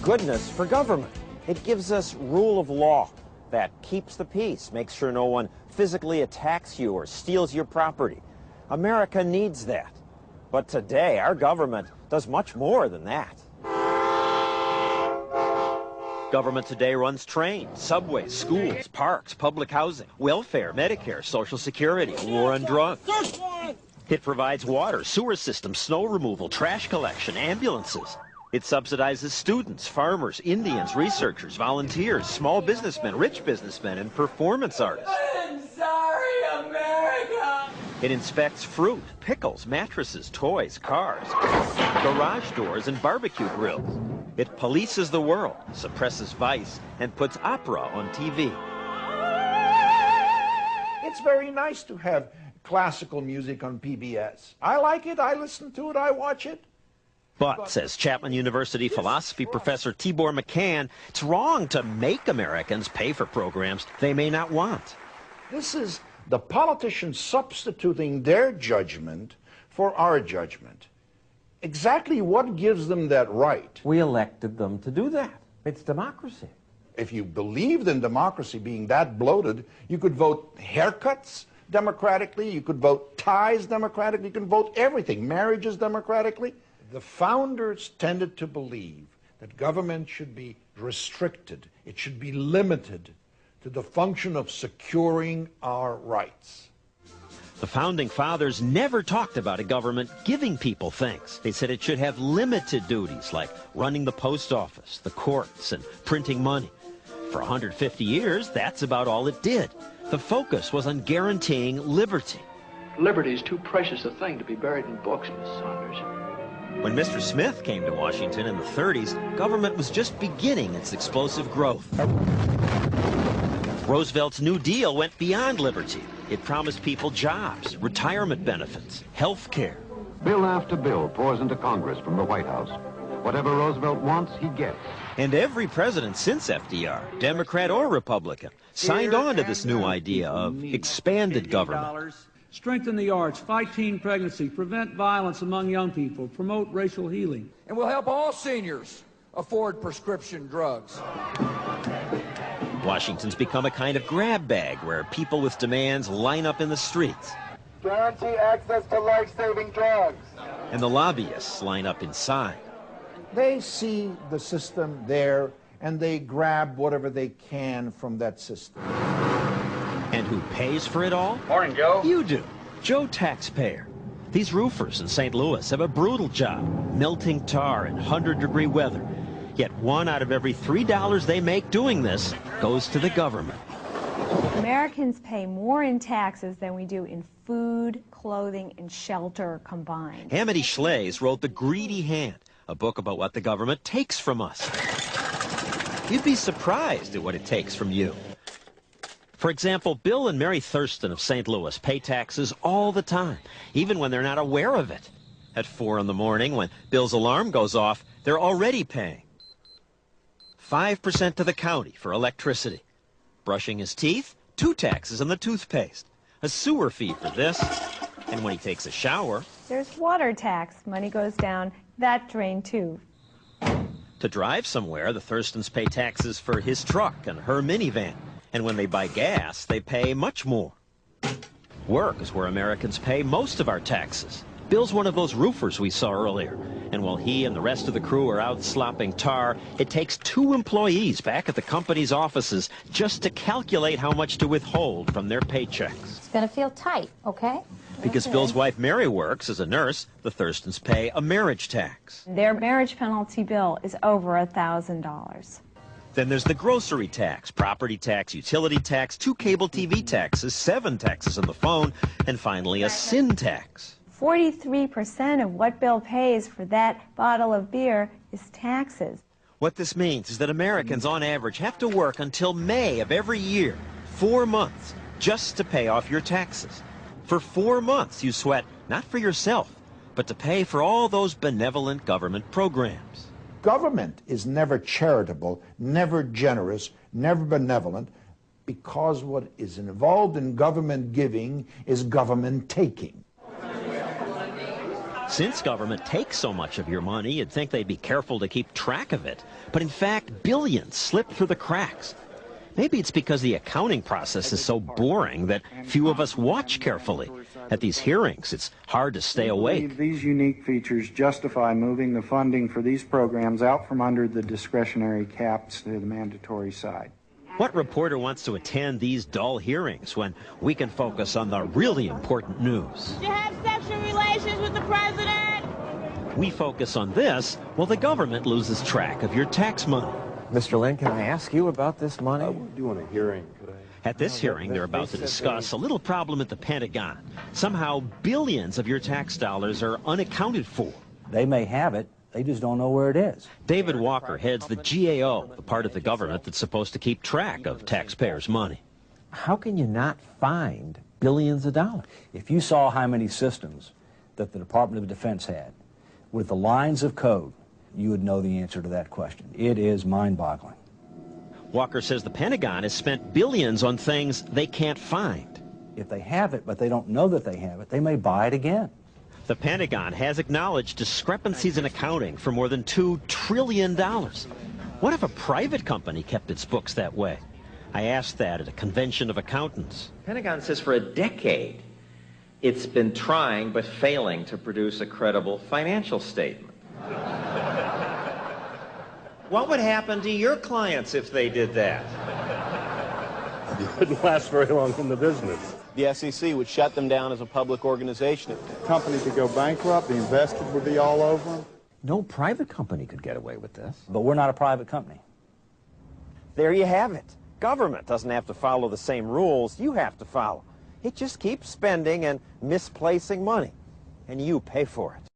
goodness for government. It gives us rule of law that keeps the peace, makes sure no one physically attacks you or steals your property. America needs that. But today, our government does much more than that. Government today runs trains, subways, schools, parks, public housing, welfare, Medicare, Social Security, war on drugs. It provides water, sewer systems, snow removal, trash collection, ambulances. It subsidizes students, farmers, Indians, researchers, volunteers, small businessmen, rich businessmen, and performance artists. I'm sorry, America! It inspects fruit, pickles, mattresses, toys, cars, garage doors, and barbecue grills. It polices the world, suppresses vice, and puts opera on TV. It's very nice to have classical music on PBS. I like it, I listen to it, I watch it. But, says Chapman University philosophy professor Tibor Machan, it's wrong to make Americans pay for programs they may not want. This is the politicians substituting their judgment for our judgment. Exactly what gives them that right? We elected them to do that. It's democracy. If you believed in democracy being that bloated, you could vote haircuts democratically, you could vote ties democratically, you could vote everything, marriages democratically. The founders tended to believe that government should be restricted, it should be limited to the function of securing our rights. The Founding Fathers never talked about a government giving people things. They said it should have limited duties like running the post office, the courts, and printing money. For 150 years, that's about all it did. The focus was on guaranteeing liberty. Liberty is too precious a thing to be buried in books, Miss Saunders. When Mr. Smith came to Washington in the 30s, government was just beginning its explosive growth. Roosevelt's New Deal went beyond liberty. It promised people jobs, retirement benefits, health care. Bill after bill pours into Congress from the White House. Whatever Roosevelt wants, he gets. And every president since FDR, Democrat or Republican, signed on to this new idea of expanded government. Strengthen the arts, fight teen pregnancy, prevent violence among young people, promote racial healing. And we'll help all seniors afford prescription drugs. Washington's become a kind of grab bag where people with demands line up in the streets. Guarantee access to life-saving drugs. And the lobbyists line up inside. They see the system there and they grab whatever they can from that system. And who pays for it all? Morning, Joe. You do. Joe Taxpayer. These roofers in St. Louis have a brutal job, melting tar in 100-degree weather. Yet $1 out of every $3 they make doing this goes to the government. Americans pay more in taxes than we do in food, clothing, and shelter combined. Amity Schlaze wrote The Greedy Hand, a book about what the government takes from us. You'd be surprised at what it takes from you. For example, Bill and Mary Thurston of St. Louis pay taxes all the time, even when they're not aware of it. At 4 in the morning, when Bill's alarm goes off, they're already paying 5% to the county for electricity. Brushing his teeth, 2 taxes on the toothpaste. A sewer fee for this. And when he takes a shower... There's water tax. Money goes down that drain, too. To drive somewhere, the Thurstons pay taxes for his truck and her minivan. And when they buy gas, they pay much more. Work is where Americans pay most of our taxes. Bill's one of those roofers we saw earlier. And while he and the rest of the crew are out slopping tar, it takes 2 employees back at the company's offices just to calculate how much to withhold from their paychecks. It's going to feel tight, okay? Because Bill's wife Mary works as a nurse, the Thurstons pay a marriage tax. Their marriage penalty bill is over $1,000. Then there's the grocery tax, property tax, utility tax, 2 cable TV taxes, 7 taxes on the phone, and finally a sin tax. 43% of what Bill pays for that bottle of beer is taxes. What this means is that Americans on average have to work until May of every year, 4 months, just to pay off your taxes. For 4 months you sweat, not for yourself, but to pay for all those benevolent government programs. Government is never charitable, never generous, never benevolent, because what is involved in government giving is government taking. Since government takes so much of your money, you'd think they'd be careful to keep track of it. But in fact, billions slip through the cracks. Maybe it's because the accounting process is so boring that few of us watch carefully. At these hearings, it's hard to stay awake. These unique features justify moving the funding for these programs out from under the discretionary caps to the mandatory side. What reporter wants to attend these dull hearings when we can focus on the really important news? To have sexual relations with the president. We focus on this while the government loses track of your tax money. Mr. Lynn, can I ask you about this money? We're doing a hearing today. At this hearing, they're about to discuss a little problem at the Pentagon. Somehow, billions of your tax dollars are unaccounted for. They may have it, they just don't know where it is. David Walker heads the GAO, the part of the government that's supposed to keep track of taxpayers' money. How can you not find billions of dollars? If you saw how many systems that the Department of Defense had with the lines of code, you would know the answer to that question. It is mind-boggling. Walker says the Pentagon has spent billions on things they can't find. If they have it, but they don't know that they have it, they may buy it again. The Pentagon has acknowledged discrepancies in accounting for more than $2 trillion. What if a private company kept its books that way? I asked that at a convention of accountants. The Pentagon says for a decade it's been trying but failing to produce a credible financial statement. What would happen to your clients if they did that? You wouldn't last very long in the business. The SEC would shut them down as a public organization. The company could go bankrupt, the investors would be all over them. No private company could get away with this. But we're not a private company. There you have it. Government doesn't have to follow the same rules you have to follow. It just keeps spending and misplacing money, and you pay for it.